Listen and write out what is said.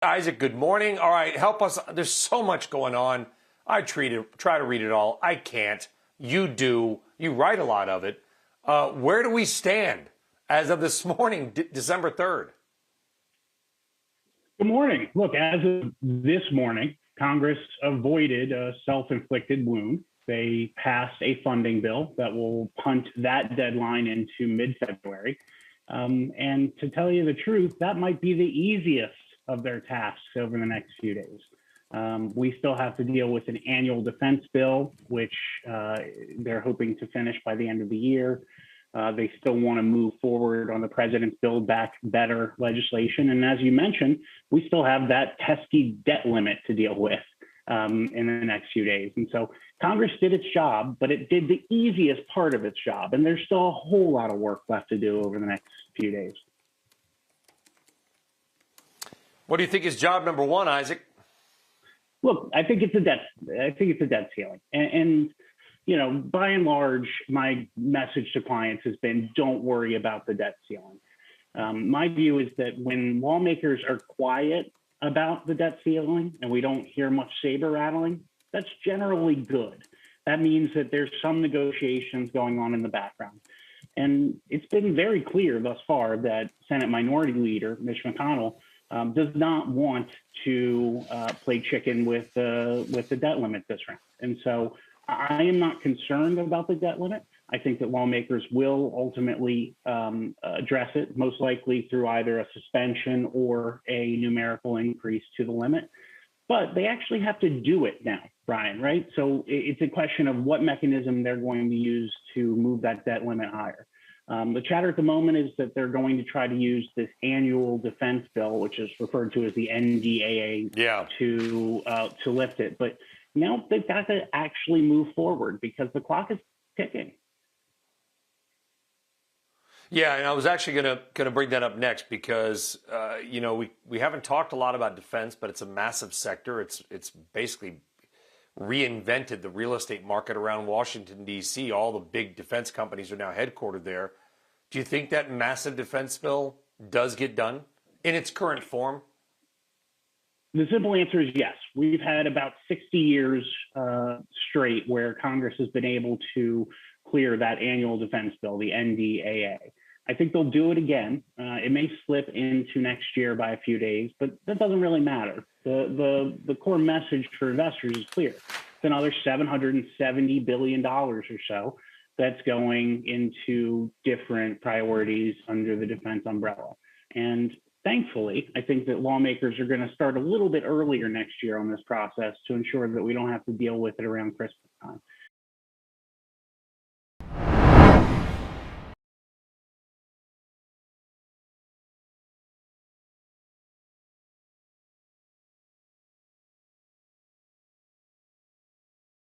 Isaac, good morning. All right, help us. There's so much going on. I try to read it all. I can't. You do. You write a lot of it. Where do we stand as of this morning, December 3rd? Good morning. Look, as of this morning, Congress avoided a self-inflicted wound. They passed a funding bill that will punt that deadline into mid-February. And to tell you the truth, that might be the easiest of their tasks over the next few days. We still have to deal with an annual defense bill, which they're hoping to finish by the end of the year. They still want to move forward on the president's Build Back Better legislation. And as you mentioned, we still have that pesky debt limit to deal with in the next few days. And so Congress did its job, but it did the easiest part of its job. And there's still a whole lot of work left to do over the next few days. What do you think is job number one, Isaac? Look, I think it's a debt ceiling. And you know, by and large, my message to clients has been, don't worry about the debt ceiling. My view is that when lawmakers are quiet about the debt ceiling and we don't hear much saber rattling, that's generally good. That means that there's some negotiations going on in the background. And it's been very clear thus far that Senate Minority Leader Mitch McConnell does not want to play chicken with the debt limit this round. And so I am not concerned about the debt limit. I think that lawmakers will ultimately address it, most likely through either a suspension or a numerical increase to the limit. But they actually have to do it now, Brian, right? So it's a question of what mechanism they're going to use to move that debt limit higher. The chatter at the moment is that they're going to try to use this annual defense bill, which is referred to as the NDAA, to lift it. But now they've got to actually move forward because the clock is ticking. Yeah, and I was actually going to bring that up next because you know, we haven't talked a lot about defense, but it's a massive sector. It's basically reinvented the real estate market around Washington, D.C. All the big defense companies are now headquartered there. Do you think that massive defense bill does get done in its current form? The simple answer is yes. We've had about 60 years straight where Congress has been able to clear that annual defense bill, the NDAA. I think they'll do it again. It may slip into next year by a few days, but that doesn't really matter. The core message for investors is clear. It's another $770 billion or so that's going into different priorities under the defense umbrella. And thankfully, I think that lawmakers are going to start a little bit earlier next year on this process to ensure that we don't have to deal with it around Christmas time.